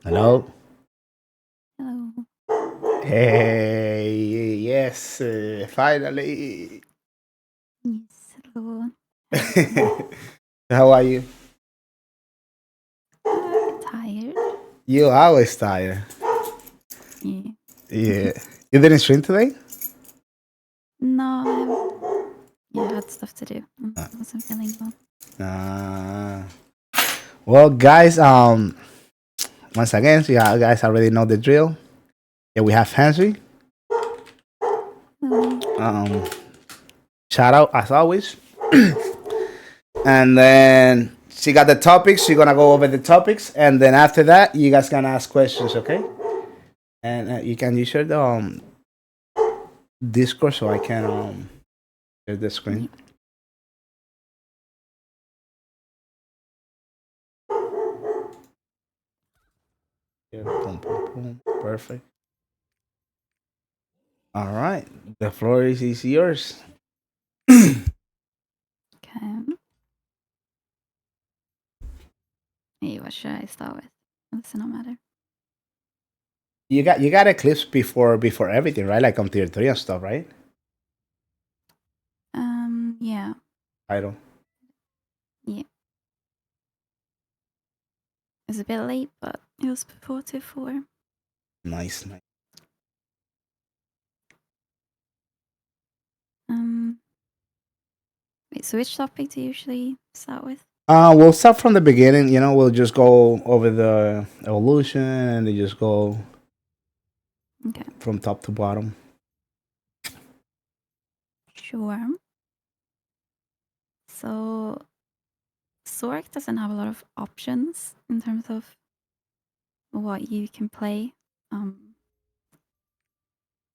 Hello. Hello. Hey, yes, finally. Yes, hello. How are you doing? How are you? A bit tired. You always tired. Yeah. Yeah. You didn't stream today? No, I had stuff to do. I wasn't feeling well. Uh, well, guys, once again, so you guys already know the drill. Yeah, we have Fannsy. Hello. Um, Shout out as always. And then she got the topics. She's gonna go over the topics, and then after that, you guys can ask questions, okay? And you can use your Discord so I can share the screen. Yeah. Yeah, boom, boom, boom. Perfect. All right. The floor is yours. Okay. Hey, what should I start with? Does it not matter? You got eclipse before everything, right? Like on tier 3 and stuff, right? Yeah. Title. Yeah. It's a bit late, but it was before 2-4. Nice, nice. Um, Wait, so which topic do you usually start with? We'll start from the beginning, we'll just go over the evolution and then just go Okay. from top to bottom. Sure. So, Sork doesn't have a lot of options in terms of what you can play.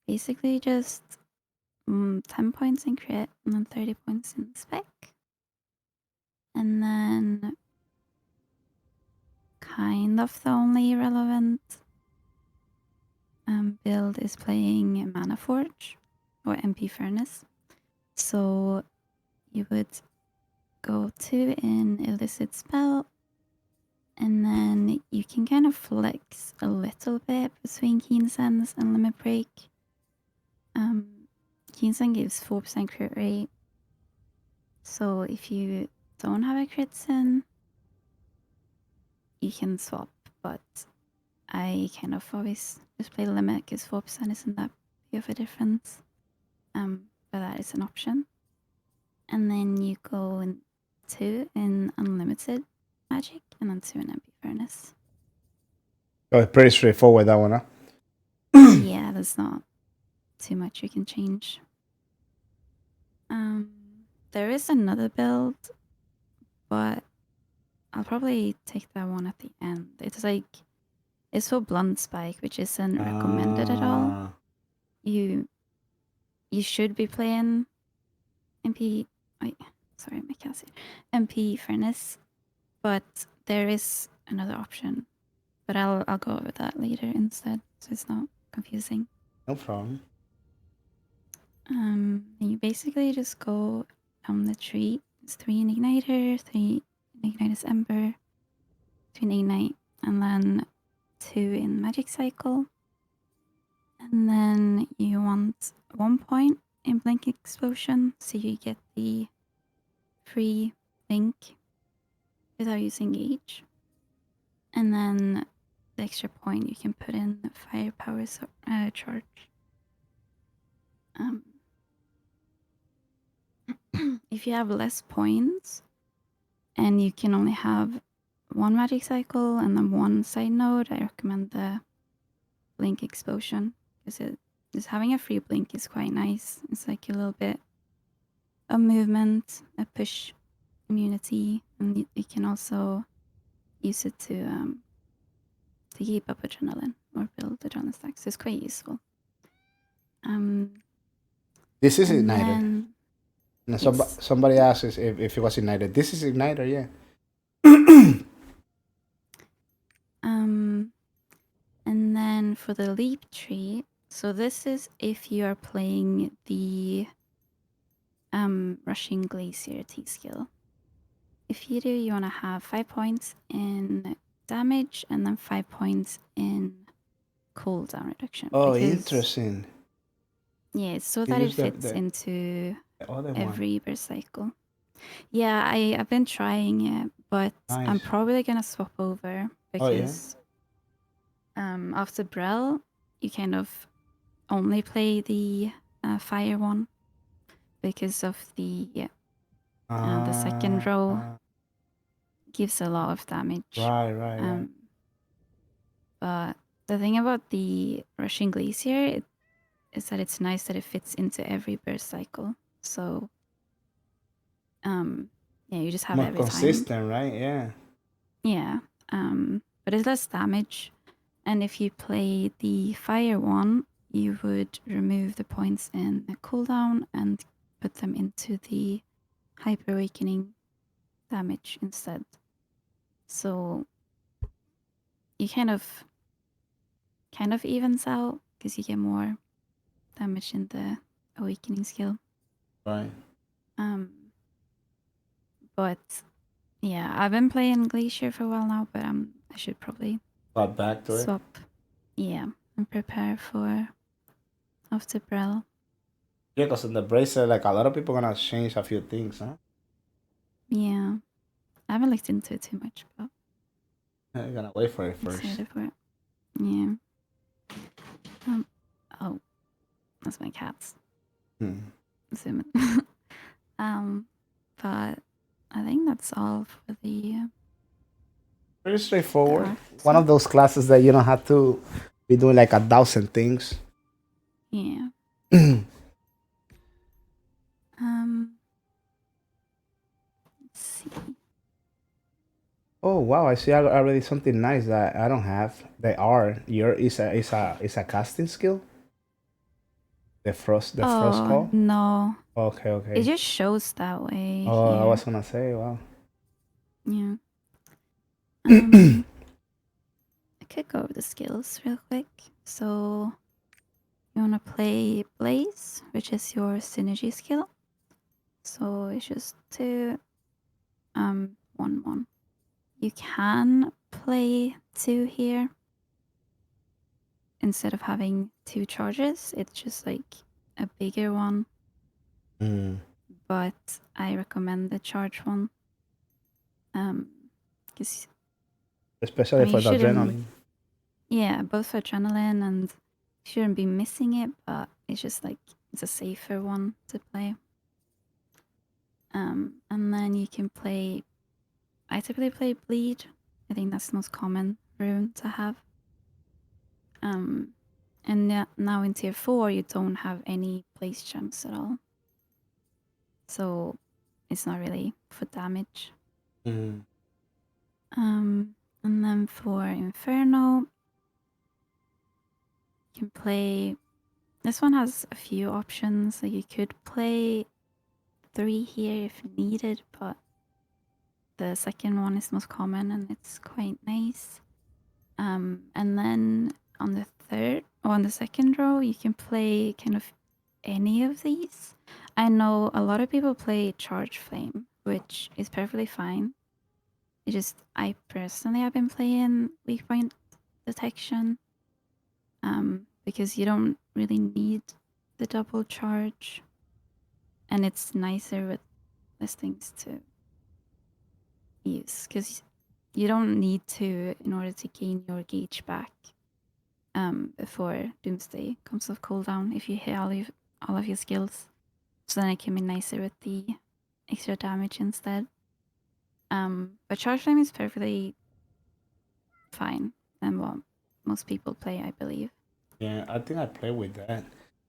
Basically just 10 points in crit and then 30 points in spec. And then kind of the only relevant build is playing Mana Forge or MP Furnace. So you would go 2 in Illicit Spell, and then you can kind of flex a little bit between Keen Sense and Limit Break. Keen Sense gives 4% crit rate. So if you don't have a crit sin, you can swap, but I kind of always just play limit because 4% isn't that big of a difference. But that is an option. And then you go in 2 in unlimited magic and then 2 in MP furnace. Oh, pretty straightforward that one, huh? Yeah, there's not too much you can change. There is another build, but I'll probably take that one at the end. It's for blunt spike, which isn't recommended at all. You should be playing MP. Wait, sorry, my cat's here. MP furnace, but there is another option. But I'll go over that later instead, so it's not confusing. No problem. And you basically just go down the tree. It's 3 in Igniter, 3 in Igniter's Ember, 2 in Ignite, and then 2 in Magic Cycle. And then you want 1 point in Blink Explosion, so you get the free blink without using Gauge. And then the extra point you can put in the Firepower charge. If you have less points and you can only have 1 Magic Cycle and then 1 side node, I recommend the Blink Explosion because just having a free blink is quite nice. It's like a little bit of movement, a push immunity, and you can also use it to keep up adrenaline or build adrenaline stacks. So it's quite useful. This is And Igniter. then No, yes, somebody asks if it was Igniter. This is Igniter, yeah. and then for the leap tree, so this is if you are playing the Rushing Glacier T skill. If you do, you want to have 5 points in damage and then 5 points in cooldown reduction. Oh, because, interesting. Yeah, it's so You that it use fits the into other one. every burst cycle. Yeah, I've been trying it, but I'm Nice. probably gonna swap over Oh, yeah? because after Brel, you kind of only play the fire one because of the second row gives a lot of damage. Right. But the thing about the Rushing Glacier is that it's nice that it fits into every burst cycle. So, yeah, you just have More every consistent, right? Yeah. time. Yeah, but it's less damage. And if you play the fire one, you would remove the points in the cooldown and put them into the Hyper Awakening damage instead. So you kind of evens out because you get more damage in the Awakening skill. Right. But yeah, I've been playing Glacier for a while now, but I should probably Got back to it. swap. Yeah, and prepare for after Brel. Yeah, because in the bracelet, like a lot of people gonna change a few things, huh? Yeah, I haven't looked into it too much, but You're gonna wait for it first. excited for it. Yeah. Oh, that's my cats. Zoom in. But I think that's all for the. Pretty straightforward. art. One of those classes that you don't have to be doing like 1,000 things. Yeah. Let's see. Oh wow! I see already something nice that I don't have. They are your is a casting skill. The frost call. No, Okay, it okay. just shows that way Oh, I here. was gonna say, wow. Yeah. I could go over the skills real quick. So you wanna play Blaze, which is your synergy skill. So it's just 2, 1. You can play 2 here. Instead of having 2 charges, it's just like a bigger one. But I recommend the charge one. Because Especially for the adrenaline. Yeah, both for adrenaline and shouldn't be missing it, but it's just like it's a safer one to play. And then you can play. I typically play bleed. I think that's the most common rune to have. And now in tier 4, you don't have any place chunks at all. So it's not really for damage. And then for Inferno, you can play. This one has a few options. Like you could play 3 here if needed, but the second one is most common and it's quite nice. And then on the second row, you can play kind of any of these. I know a lot of people play Charge Flame, which is perfectly fine. It just I personally have been playing Weak Point Detection, because you don't really need the double charge, and it's nicer with less things to use because you don't need to in order to gain your gauge back before Doomsday comes off cooldown if you hit all of your skills. So then it can be nicer with the extra damage instead. But Charge Flame is perfectly fine and what most people play, I believe. Yeah, I think I play with that.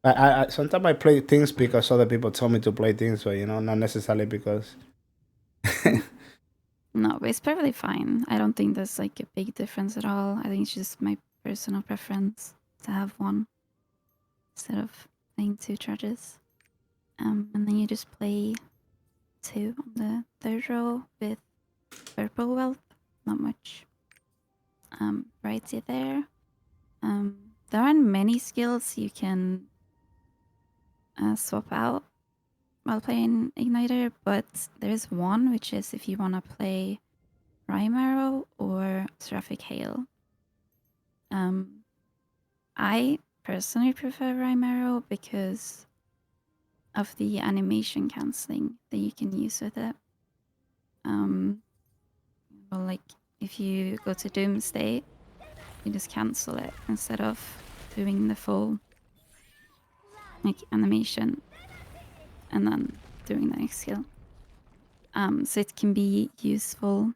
I sometimes I play things because other people tell me to play things, but not necessarily because. No, but it's perfectly fine. I don't think there's like a big difference at all. I think it's just my personal preference to have one instead of playing 2 charges. And then you just play 2 on the third row with purple wealth. Not much variety there. There aren't many skills you can swap out while playing Igniter, but there's one, which is if you want to play Rime Arrow or Seraphic Hail. I personally prefer Rime Arrow because of the animation cancelling that you can use with it. Well, like if you go to Doomsday, you just cancel it instead of doing the full like animation and then doing the next skill. So it can be useful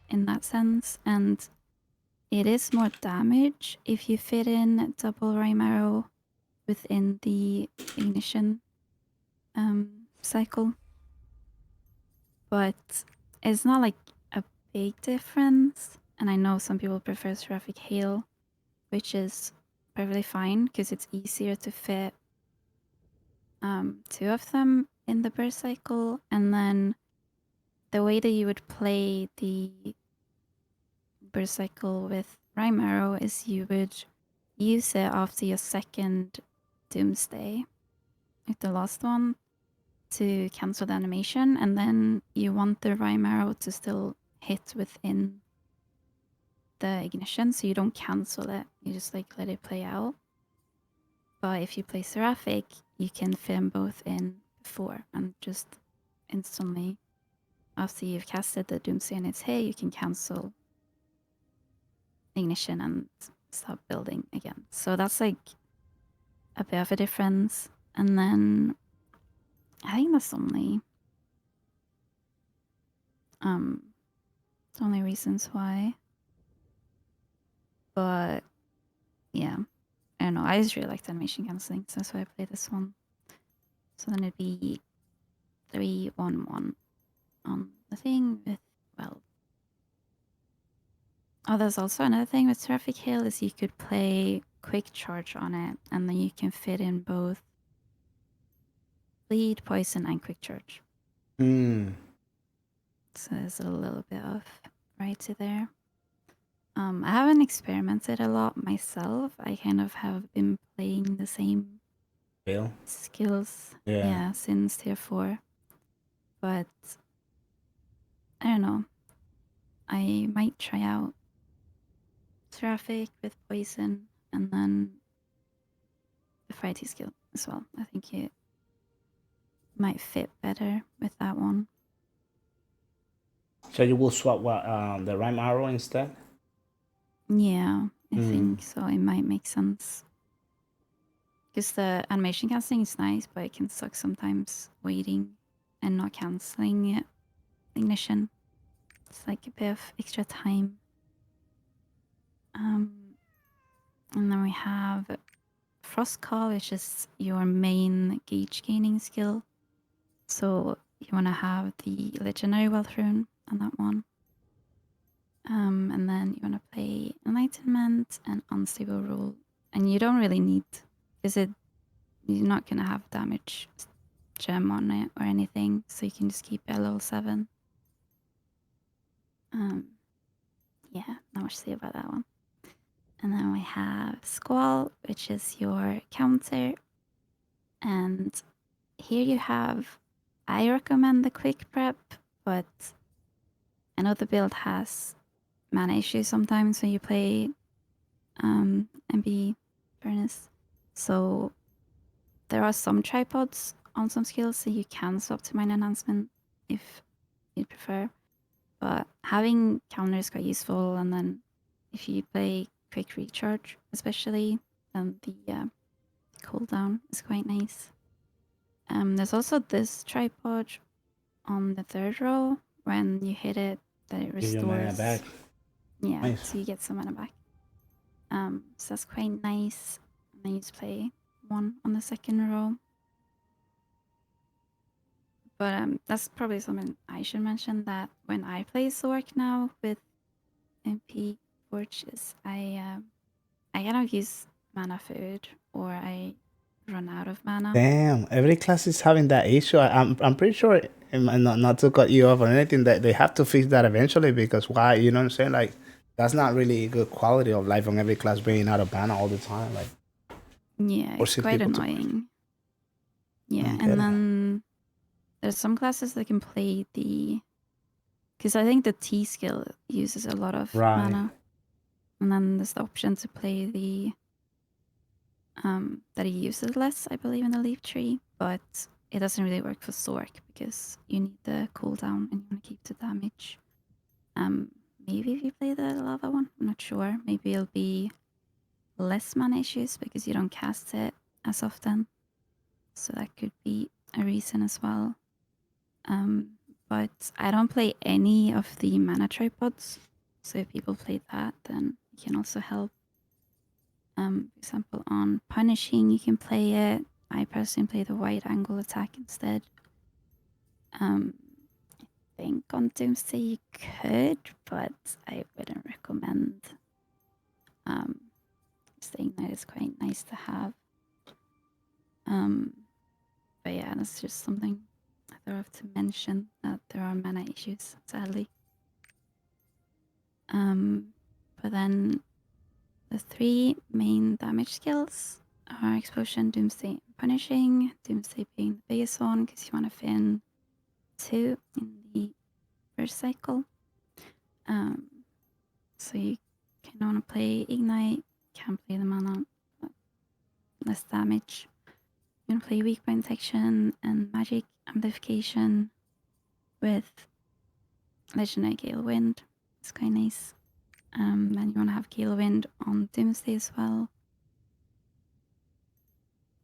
in that sense, and it is more damage if you fit in double Rime Arrow within the ignition cycle. But it's not like a big difference. And I know some people prefer Seraphic Hail, which is perfectly fine because it's easier to fit two of them in the burst cycle. And then the way that you would play the burst cycle with Rime Arrow is you would use it after your second Doomsday, like the last one, to cancel the animation, and then you want the Rime Arrow to still hit within the ignition, so you don't cancel it. You just like let it play out. But if you play Seraphic, you can fit them both in before and just instantly, after you've casted the Doomsday and its hit, you can cancel ignition and start building again. So that's like a bit of a difference. And then I think that's the only reasons why. But yeah, I don't know. I just really like the animation cancelling, so that's why I play this one. So then it'd be 3-1-1 on the thing with, well. Oh, there's also another thing with Seraphic Hail is you could play Quick Charge on it, and then you can fit in both Bleed, Poison, and Quick Charge. So there's a little bit of variety there. I haven't experimented a lot myself. I kind of have been playing the same skills since tier 4. But I don't know. I might try out Seraphic with Poison and then the Fighty skill as well. I think it might fit better with that one. So you will swap the Rime Arrow instead? Yeah, I think so. It might make sense. Because the animation cancelling is nice, but it can suck sometimes waiting and not cancelling it. Ignition. It's like a bit of extra time. And then we have Frost Call, which is your main gauge gaining skill. So you want to have the Legendary Wealth Rune on that one. And then you want to play Enlightenment and Unstable Rule. And you don't really need, because you're not going to have damage gem on it or anything, so you can just keep it at level 7. Yeah, not much to say about that one. And then we have Squall, which is your counter. And here you have, I recommend the quick prep, but I know the build has mana issues sometimes when you play MB Furnace. So there are some tripods on some skills, so you can swap to Mine Enhancement if you'd prefer. But having counter is quite useful, and then if you play quick recharge, especially, then the cooldown is quite nice. There's also this tripod on the 3rd row. When you hit it, that it restores. Give your mana back. Yeah, nice. So you get some mana back. So that's quite nice. And then you just play one on the 2nd row. But that's probably something I should mention, that when I play Zork now with MP Forges, I kind of use mana food, or I run out of mana. Damn, every class is having that issue. I'm pretty sure, not to cut you off or anything, that they have to fix that eventually, because why, you know what I'm saying? Like, that's not really good quality of life on every class being out of mana all the time. Like, yeah, it's quite annoying. Yeah, and then there's some classes that can play the Because I think the T skill uses a lot of Right. mana. And then there's the option to play the that he uses less, I believe, in the leaf tree, but it doesn't really work for Sork because you need the cooldown and you want to keep the damage. Maybe if you play the lava one, I'm not sure. Maybe it'll be less mana issues because you don't cast it as often. So that could be a reason as well. But I don't play any of the mana tripods. So if people play that, then it can also help. For example, on punishing, you can play it. I personally play the wide angle attack instead. I think on Doomsday you could, but I wouldn't recommend. The Ignite is quite nice to have. But yeah, that's just something I thought of to mention, that there are mana issues, sadly. But then the 3 main damage skills are Explosion, Doomsday, and Punishing. Doomsday being the biggest one because you want to fit in 2 in the first cycle. So you kind of want to play Ignite, can't play the mana, but less damage. You want to play Weak Point Detection and Magic Amplification with Legendary Gale Wind. It's quite nice. Then you want to have Gale Wind on Doomsday as well.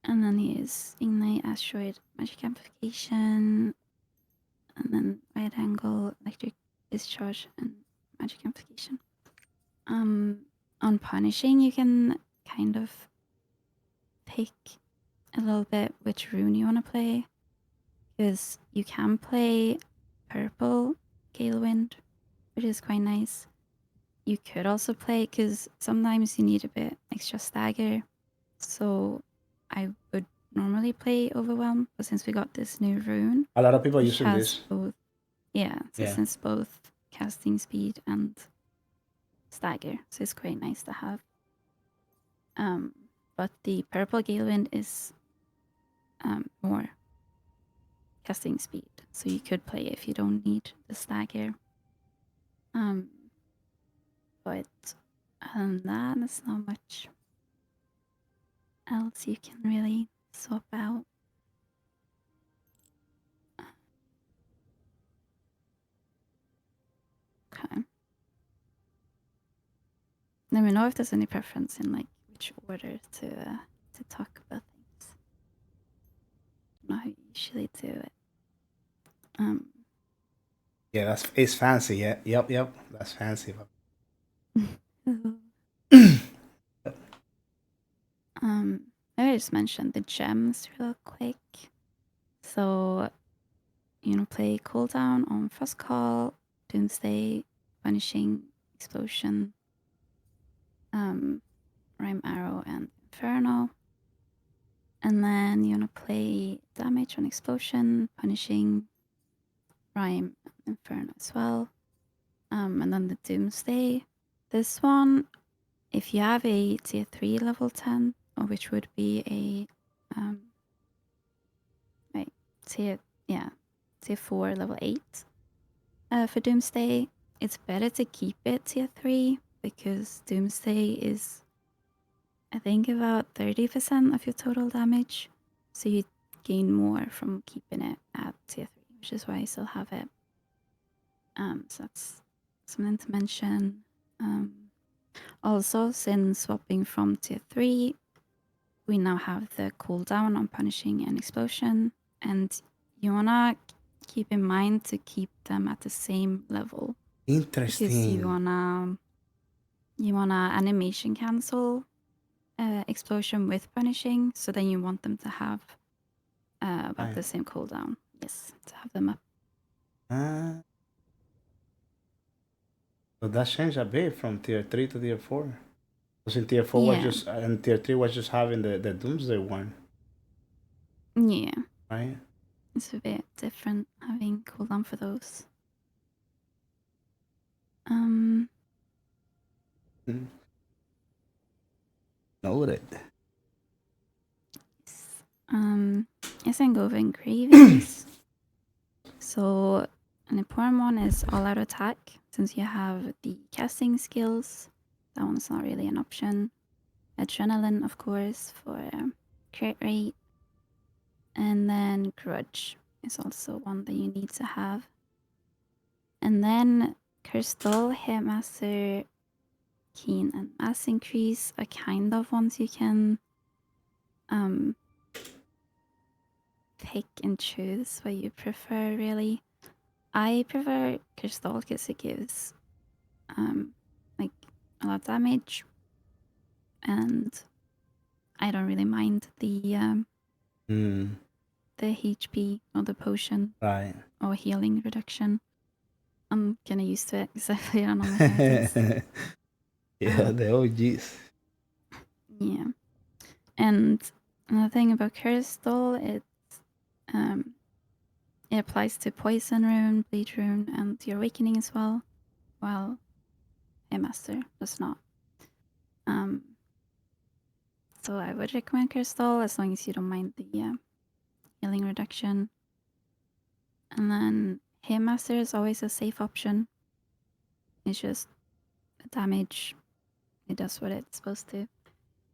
And then use Ignite, Asteroid, Magic Amplification, and then Wide Angle, Electric Discharge, and Magic Amplification. On Punishing, you can kind of pick a little bit which rune you want to play, because you can play Purple Gale Wind, which is quite nice. You could also play, because sometimes you need a bit extra stagger, so I would normally play Overwhelm, but since we got this new rune, A lot of people which using has this. both, since both casting speed and stagger, so it's quite nice to have. But the Purple Gale Wind is more casting speed, so you could play if you don't need the stagger. But other than that, there's not much else you can really swap out. Okay. Let me know if there's any preference in like which order to talk about things. I don't know how you usually do it. Yeah, it's fancy. Yeah, yep. That's fancy. I just mentioned the gems real quick. So, play cooldown on Frost Call, Doomsday, Punishing, Explosion, Rhyme Arrow, and Inferno. And then you want to play damage on Explosion, Punishing, Rhyme, and Inferno as well. And then the Doomsday. This one, if you have a tier 3 level 10, or which would be a tier 4 level 8 for Doomsday, it's better to keep it tier 3 because Doomsday is, I think, about 30% of your total damage. So you gain more from keeping it at tier 3, which is why I still have it. So that's something to mention. Also, since swapping from tier 3, we now have the cooldown on Punishing and Explosion, and you wanna keep in mind to keep them at the same level. Interesting. Because you wanna animation cancel Explosion with Punishing, so then you want them to have about the same cooldown. Yes, to have them up. So that changed a bit from tier 3 to tier 4. Because in tier 4 Yeah. was just, and tier 3 was just having the Doomsday one. Yeah. Right? It's a bit different having cooldown for those. Noted. Yes, I can go over engravings. So An important one is all-out attack, since you have the casting skills. That one's not really an option. Adrenaline, of course, for crit rate. And then Grudge is also one that you need to have. And then Crystal, Hitmaster, Keen, and Mass Increase are kind of ones you can pick and choose what you prefer, really. I prefer Crystal because it gives like a lot of damage, and I don't really mind the HP or the potion Right. or healing reduction. I'm kinda used to it because I play it on all my characters. Yeah, the OGs. Yeah. And another thing about Crystal, it applies to Poison Rune, Bleed Rune, and your Awakening as well, while Master does not. So I would recommend Crystal as long as you don't mind the healing reduction. And then Hitmaster is always a safe option. It's just damage. It does what it's supposed to.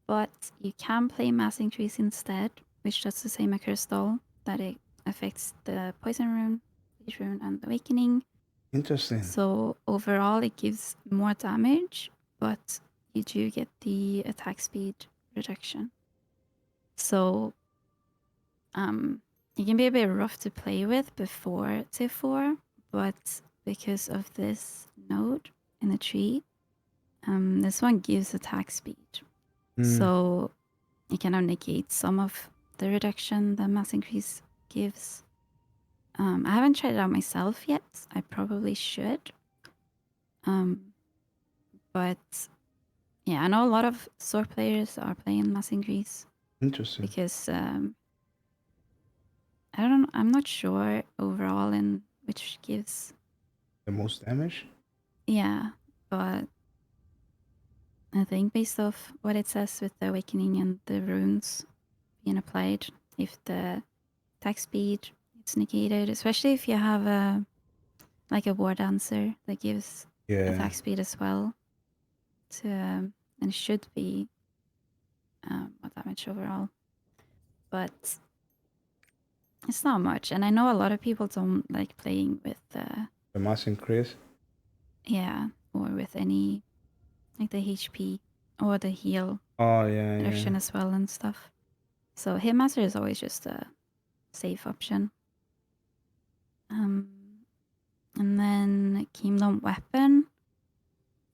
But you can play Mass Increase instead, which does the same as Crystal, that it affects the Poison Rune, Bleed Rune, and Awakening. Interesting. So overall, it gives more damage, but you do get the attack speed reduction. So it can be a bit rough to play with before Tier 4, but because of this node in the tree, this one gives attack speed. So it kind of negates some of the reduction the Mass Increase gives. I haven't tried it out myself yet. I probably should. But yeah, I know a lot of sword players are playing Mass Increase Interesting. because I'm not sure overall in which gives The most damage? yeah, but I think based off what it says with the awakening and the runes being applied, if the attack speed is negated, especially if you have a war dancer that gives attack speed as well, and it should be more damage overall, but it's not much. And I know a lot of people don't like playing with the mass increase. Yeah, or with any like the HP or the heal reduction as well and stuff. So Hitmaster is always just a safe option. And then Kingdom Weapon,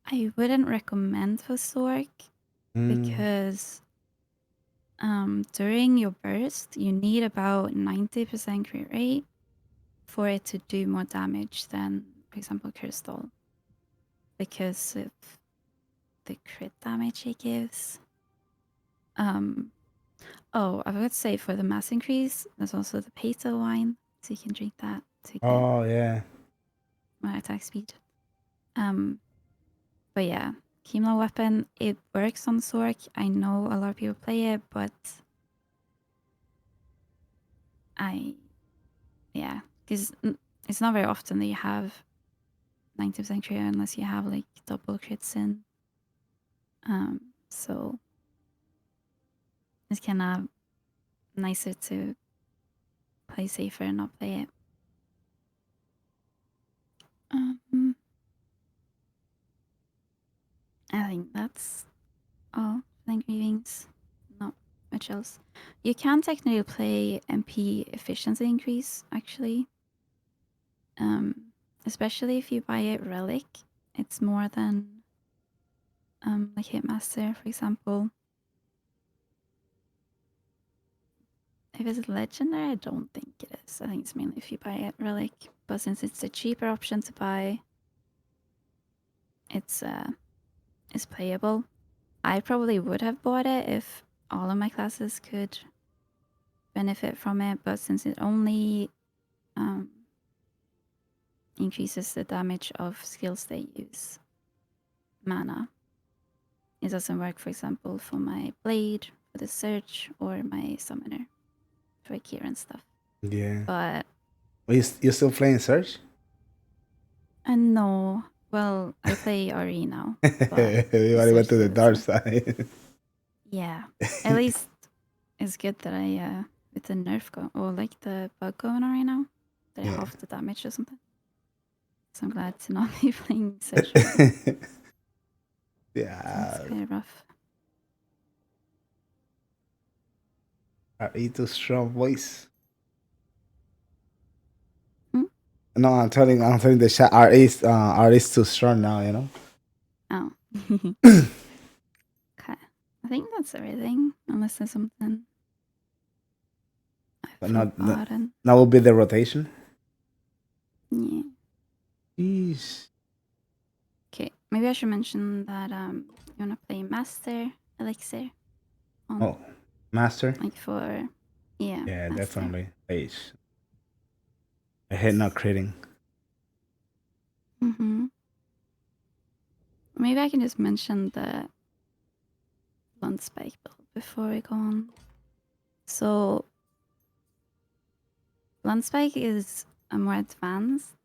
I wouldn't recommend for Sork because during your burst, you need about 90% crit rate for it to do more damage than, for example, Crystal. Because of the crit damage it gives. Oh, I would say for the mass increase, there's also the Peto wine, so you can drink that to get more attack speed. But yeah, Chemo Weapon, it works on Sork. I know a lot of people play it, but because it's not very often that you have 90% crit unless you have like double crits in. So it's kind of nicer to play safer and not play it. I think that's all for the engravings. Not much else. You can technically play MP efficiency increase, actually. Especially if you buy it relic. It's more than like Hitmaster, for example. If it's legendary, I don't think it is. I think it's mainly if you buy it relic. But since it's a cheaper option to buy, it's playable. I probably would have bought it if all of my classes could benefit from it, but since it only increases the damage of skills they use mana, it doesn't work, for example, for my blade, for the search, or my summoner, for Kira and stuff. Yeah. But you're still playing search? No. Well, I play RE now, but Everybody went to the seriously, dark side. yeah. At least it's good that I with the nerf or like the bug going on right now, that I Yeah. half the damage or something. So I'm glad to not be playing Surge right now. It's Yeah. kind of rough. Our too strong voice. Hmm? No, I'm telling the chat. Our is too strong now. You know. Oh. Okay. I think that's everything, unless there's something But I've forgotten. that will be the rotation. Yeah. Jeez. Okay. Maybe I should mention that you wanna play Master Elixir on Oh, master. like for Yeah, Master. definitely. Ace. I hate not critting. Mm-hmm. Maybe I can just mention the blunt spike build before we go on. So blunt spike is a more advanced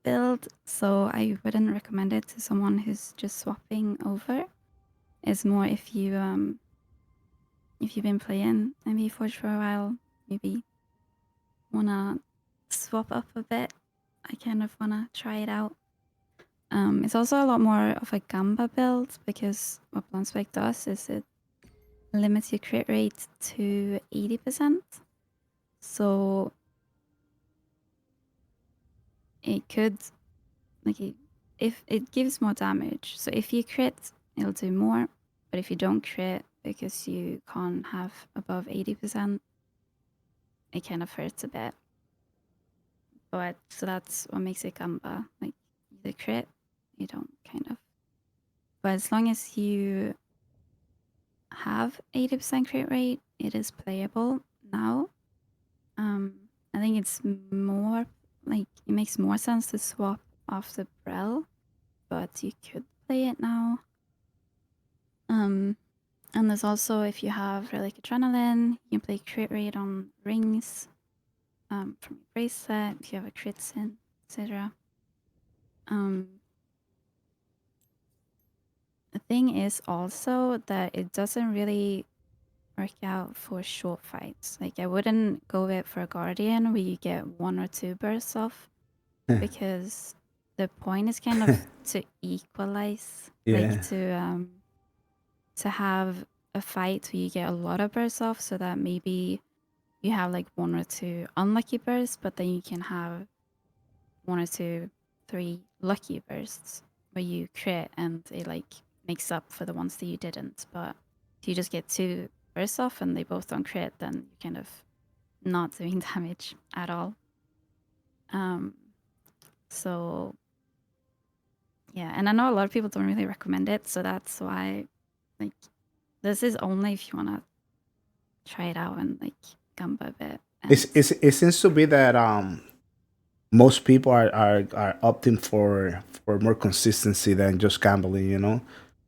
build, so I wouldn't recommend it to someone who's just swapping over. It's more if you've been playing MV Forge for a while, maybe wanna swap up a bit. I kind of wanna try it out. It's also a lot more of a Gamba build because what blunt spike does is it limits your crit rate to 80%. So it could if it gives more damage. So if you crit, it'll do more. But if you don't crit because you can't have above 80%, it kind of hurts a bit. But so that's what makes it Gamba. Like the crit, you don't kind of. But as long as you have 80% crit rate, it is playable now. I think it's more like it makes more sense to swap off the Brel, but you could play it now. And there's also if you have Relic Adrenaline, you can play crit rate on rings from your bracelet, if you have a crit sin, etc. The thing is also that it doesn't really work out for short fights. Like I wouldn't go it for a Guardian where you get 1 or 2 bursts off because the point is kind of to equalize, like Yeah. to have a fight where you get a lot of bursts off so that maybe you have like 1 or 2 unlucky bursts, but then you can have 1 or 2, 3 lucky bursts where you crit and it like makes up for the ones that you didn't. But if you just get 2 bursts off and they both don't crit, then you're kind of not doing damage at all. So yeah, and I know a lot of people don't really recommend it, so that's why like this is only if you wanna try it out and like gamba a bit. And It seems to be that most people are opting for more consistency than just gambling. You know,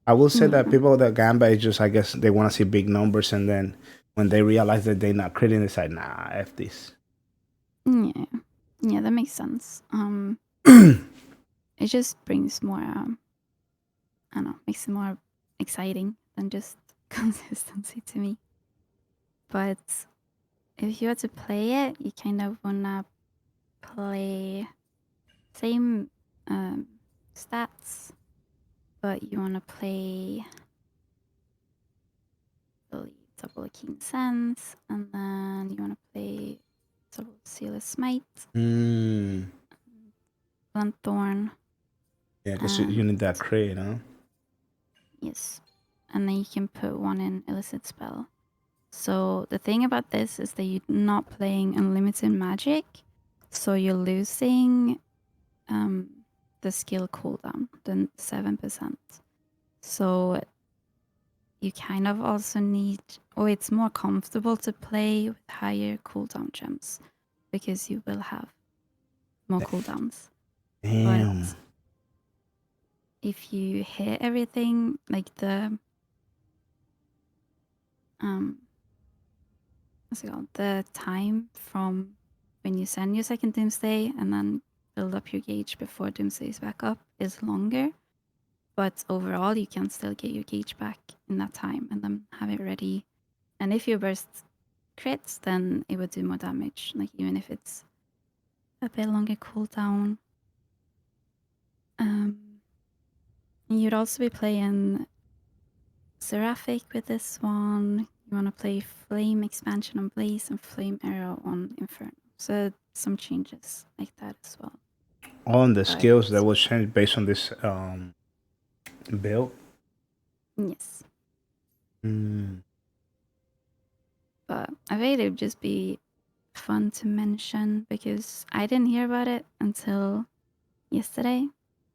I will say that yeah, people that gamble is just I guess they want to see big numbers, and then when they realize that they're not critting, it's like nah, f this. yeah, yeah, that makes sense. It just brings more I don't know, makes it more exciting than just consistency to me. But if you were to play it, you kind of wanna play same stats, but you wanna play believe double Keen Sense, and then you wanna play double Sealer Smite, Mm. Blunt Thorn, Yeah, because you and need that crit, huh? yes. And then you can put 1 in Illicit Spell. So the thing about this is that you're not playing unlimited magic, so you're losing the skill cooldown, the 7%. So you kind of also need, or it's more comfortable to play with higher cooldown gems because you will have more cooldowns. Damn. But if you hit everything, like the what's it called? The time from when you send your second doomsday and then build up your gauge before Doomsday's back up is longer. But overall, you can still get your gauge back in that time and then have it ready. And if you burst crits, then it would do more damage, like even if it's a bit longer cooldown. You'd also be playing Seraphic with this one. You want to play Flame Expansion on Blaze and Flame Arrow on Inferno. So some changes like that as well. On the skills that will change based on this build. Yes. Mm. But I think it would just be fun to mention because I didn't hear about it until yesterday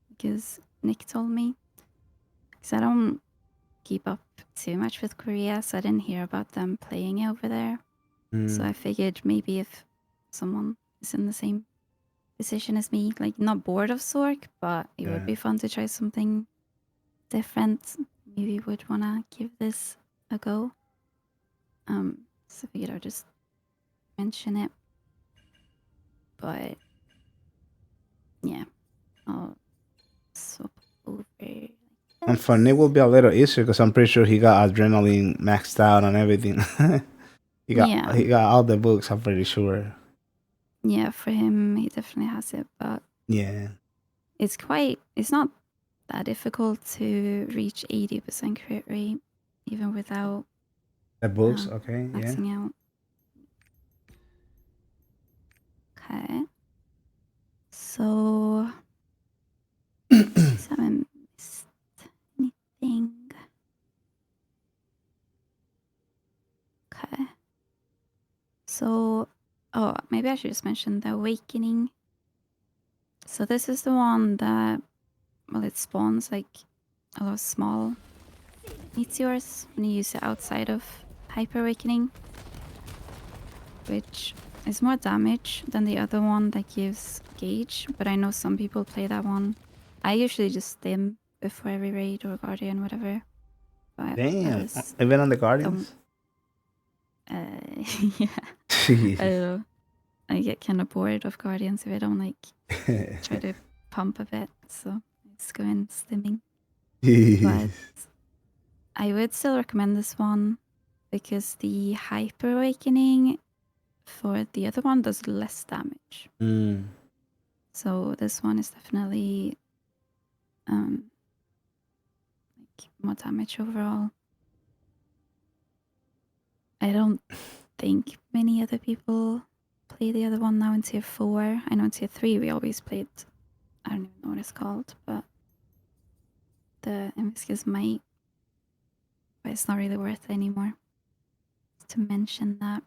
because Nick told me. Because I don't keep up too much with Korea, so I didn't hear about them playing it over there. So I figured maybe if someone is in the same position as me, like not bored of Zork, but it would be fun to try something different. Maybe would want to give this a go. So I figured I'll just mention it. But yeah, I'll swap over. And for Nick will be a little easier because I'm pretty sure he got adrenaline maxed out and everything. he got all the books, I'm pretty sure. Yeah, for him he definitely has it, but yeah. It's not that difficult to reach 80% crit rate even without The books, okay, maxing out. Okay. So haven't missed anything. Okay. So maybe I should just mention the awakening. So this is the one that it spawns like a lot of small meteors when you use it outside of hyper awakening, which is more damage than the other one that gives gauge, but I know some people play that one. I usually just stim before every raid or guardian, whatever. But damn, even on the guardians? Yeah. I don't know. I get kind of bored of guardians if I don't like try to pump a bit, so I just go in stimming. But I would still recommend this one because the hyper awakening for the other one does less damage. So this one is definitely like more damage overall. I don't think many other people play the other one now in tier 4. I know in tier 3 we always played, I don't even know what it's called, but the Inviscus Might. But it's not really worth it anymore to mention that.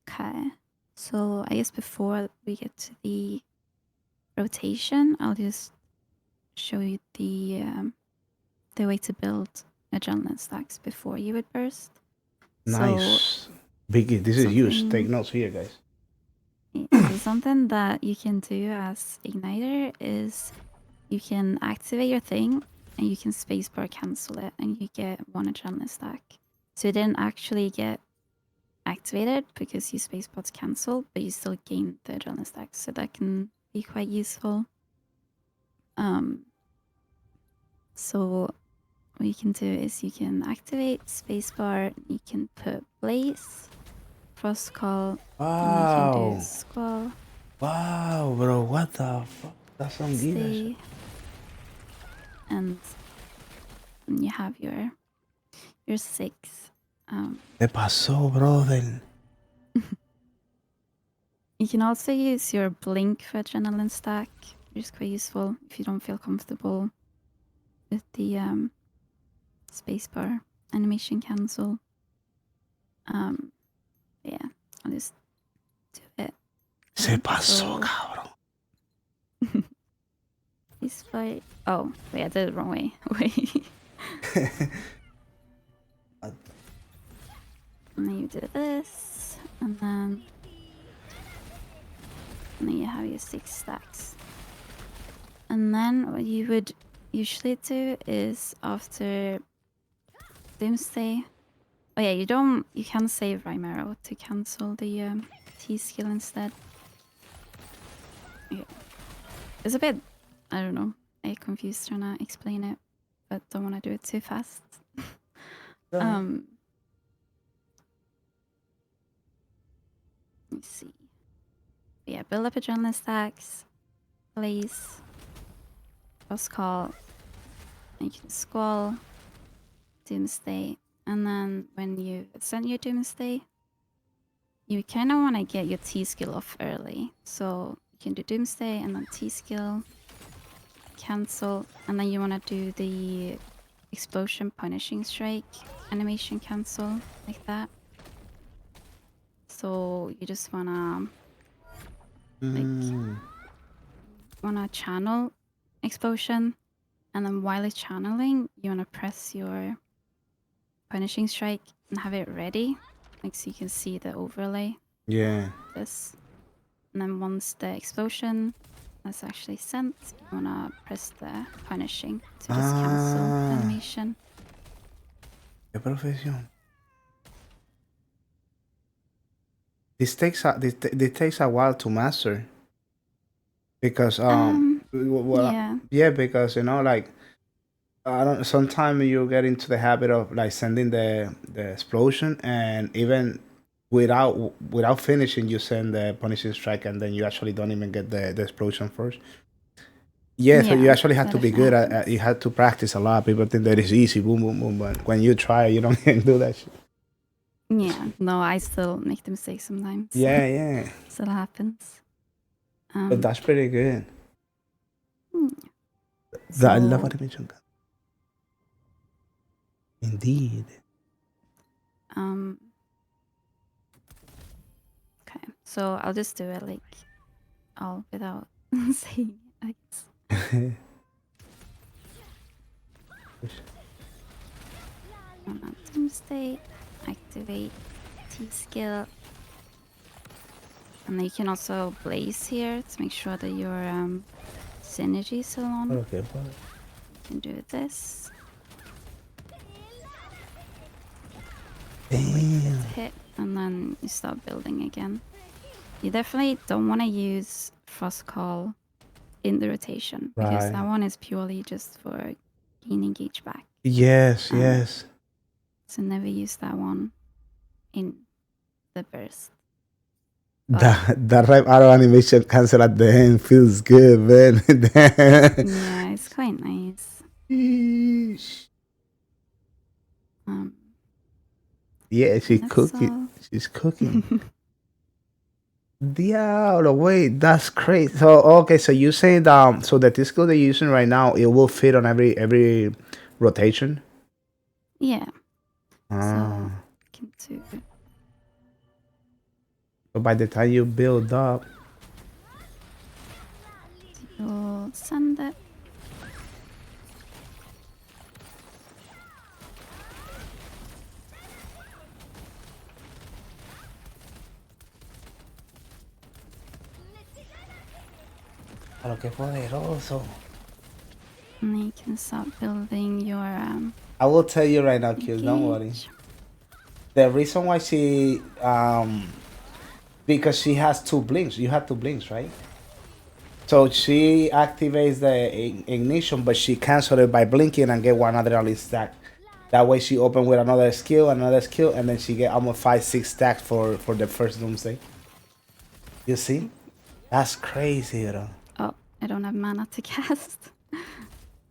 Okay, so I guess before we get to the rotation, I'll just show you the way to build adrenaline stacks before you would burst. Nice. So, Biggie, this is huge. Take notes here, guys. So something that you can do as Igniter is you can activate your thing and you can spacebar cancel it and you get 1 adrenaline stack. So it didn't actually get activated because you spacebar cancel, but you still gain the adrenaline stack. So that can be quite useful. So what you can do is you can activate spacebar, you can put Blaze, Frostcall, and you can do Squall. Wow, bro, what the fuck? That's some gear. And you have your 6. ¿Qué pasó, brother? You can also use your blink for adrenaline stack, which is quite useful if you don't feel comfortable with the spacebar animation cancel. Yeah, I'll just do it. Se pasó, cabrón. Spacebar. Oh, wait, I did it the wrong way. Wait. And then you do this, and then you have your 6 stacks. And then what you would usually do is after Doomsday. Oh yeah, you can save Rime Arrow to cancel the T skill instead. Yeah. It's a bit, I don't know, I confused trying to explain it, but don't want to do it too fast. Let me see. Yeah, build up adrenaline stacks, place, boss call, and you can squall, doomsday, and then when you send your doomsday, you kind of want to get your T skill off early. So you can do doomsday and then T skill, cancel, and then you want to do the explosion punishing strike animation cancel like that. So you just wanna channel explosion, and then while it's channeling, you wanna press your punishing strike and have it ready, like so you can see the overlay. Yeah. This, and then once the explosion is actually sent, you wanna press the punishing to just cancel animation. Qué profesión. This takes a while to master. Because yeah, because like I don't. Sometimes you get into the habit of like sending the explosion, and even without finishing, you send the punishing strike, and then you actually don't even get the explosion first. Yeah, so you actually have to be good at. You have to practice a lot. People think that it's easy, boom, boom, boom, but when you try, you don't even do that shit. Yeah, no, I still make the mistake sometimes. Yeah. Still happens. But that's pretty good. So, I love animation. Indeed. Okay, so I'll just do it like all without saying it, I guess. Doomsday, activate T skill, and then you can also blaze here to make sure that your synergy is still on. Okay, you can do this. Damn. Hit, and then you start building again. You definitely don't want to use Frost Call in the rotation, because that one is purely just for gaining gauge back. Yes. So never use that one in the burst. That right auto animation cancel at the end feels good, man. Yeah, it's quite nice. Yeah, she's cooking. She's cooking. Diablo, wait, that's crazy. So okay, so you saying so the disco they're using right now, it will fit on every rotation? Yeah. So can do. But by the time you build up, you'll send it. Pero qué poderoso. And then you can start building your I will tell you right now, kids, don't worry. The reason why she because she has two blinks. You have two blinks, right? So she activates the ignition, but she cancels it by blinking and get one adrenaline stack. That way she open with another skill, and then she get almost 5-6 stacks for the first doomsday. You see? That's crazy, bro. Oh, I don't have mana to cast.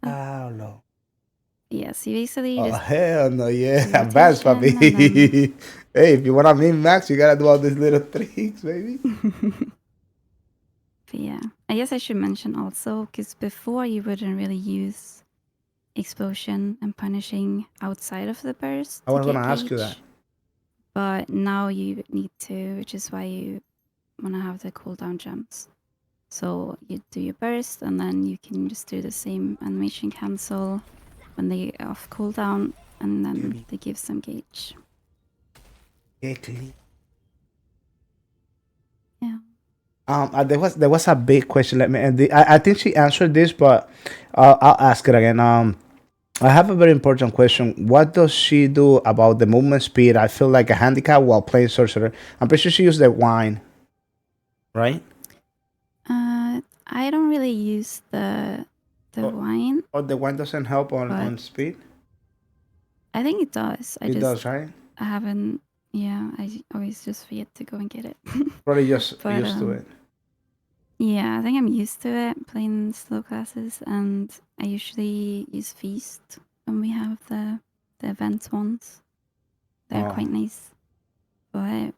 Oh no. Yes, you basically Oh just hell no, yeah. Advance, papi. Hey, if you wanna min max, you gotta do all these little tricks, baby. Yeah, I guess I should mention also, because before you wouldn't really use explosion and punishing outside of the burst. I was gonna ask you that. But now you need to, which is why you want to have the cooldown jumps. So you do your burst, and then you can just do the same animation cancel when they get off cooldown, and then they give some gauge. Yeah. Yeah. There was a big question. Let me. I think she answered this, but I'll ask it again. I have a very important question. What does she do about the movement speed? I feel like a handicap while playing sorcerer. I'm pretty sure she used the wine. right? I don't really use the wine. Or the wine doesn't help on speed? I think it does. It does, right? I haven't. Yeah, I always just forget to go and get it. Probably just But, used to it. Yeah, I think I'm used to it playing slow classes, and I usually use Feast when we have the event ones. They're quite nice, but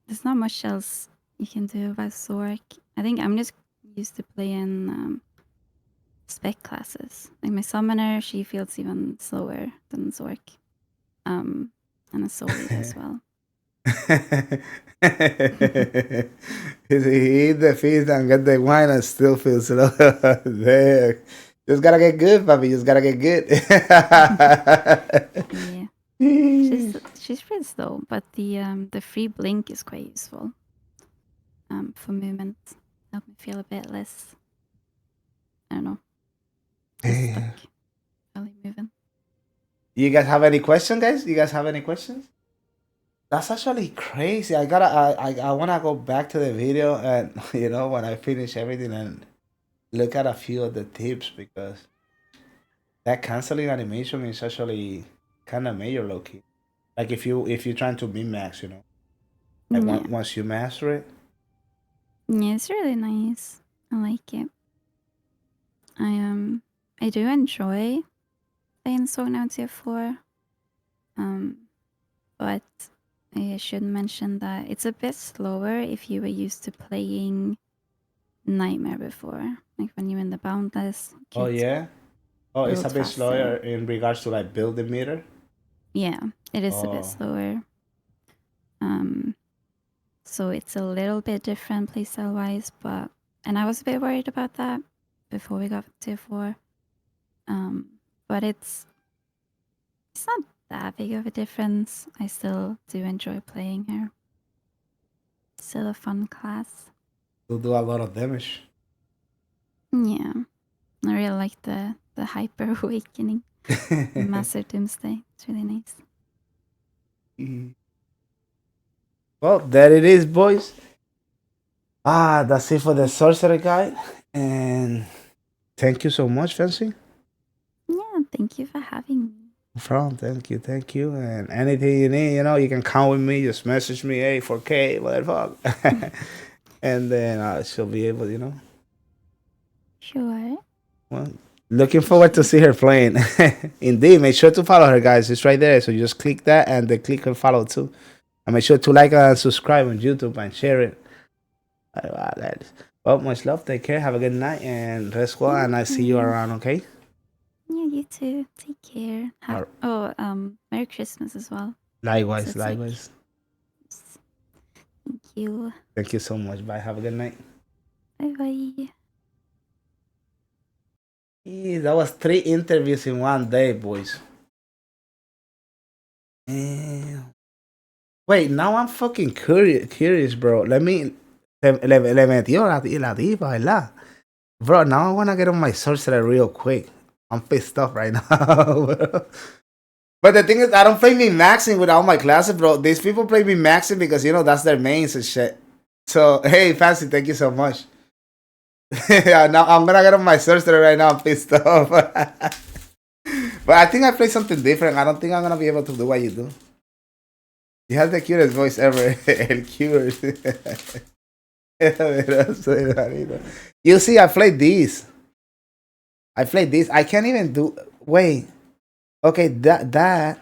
there's not much else you can do about Zork. I think I'm just used to playing spec classes. Like my summoner, she feels even slower than Zork. And a soul eater as well. He eat the feast and get the wine and still feels slow. There. Just gotta get good, papi. Just gotta get good. Yeah. She's pretty slow, but the free blink is quite useful. For movement. Help me feel a bit less, I don't know. Just stuck. Really moving. You guys have any questions, guys? You guys have any questions? That's actually crazy. I wanna go back to the video and when I finish everything and look at a few of the tips, because that canceling animation is actually kind of major, low key. Like if you're trying to min max, like Yeah. once you master it. Yeah, it's really nice. I like it. I do enjoy playing Sword now Tier 4. But I should mention that it's a bit slower if you were used to playing Nightmare before. Like when you're in the Boundless. Oh yeah. Oh, it's a build bit faster. slower in regards to like building meter. Yeah, it is a bit slower. So it's a little bit different playstyle wise, and I was a bit worried about that before we got to 4. But it's not that big of a difference. I still do enjoy playing her. Still a fun class. To do a lot of damage. Yeah. I really like the hyper awakening. Massive doomsday. It's really nice. Well, there it is, boys. That's it for the sorcerer guide. And thank you so much, Fancy. Yeah, thank you for having me. Thank you. And anything you need, you can count with me. Just message me, hey, 4K, what the fuck. And then I shall be able, Sure. Well, looking forward to see her playing. Indeed, make sure to follow her, guys. It's right there. So you just click that and then click and follow too. And make sure to like and subscribe on YouTube and share it. Well, much love. Take care. Have a good night and rest well. And I see you around, okay? Yeah, you too. Take care. Merry Christmas as well. Likewise. Thank you. Thank you so much. Bye. Have a good night. Bye bye. That was 3 interviews in one day, boys. Wait, now I'm fucking curious, bro. Le metió la diva, ¿verdad? Bro, now I want to get on my sorcerer real quick. I'm pissed off right now, bro. But the thing is, I don't play me maxing with all my classes, bro. These people play me maxing because, that's their mains and shit. So, hey, Fancy, thank you so much. Yeah, now I'm going to get on my sorcerer right now. I'm pissed off. But I think I play something different. I don't think I'm going to be able to do what you do. You have the cutest voice ever. El cutest. You see, I played these. I can't even do. Wait. Okay, that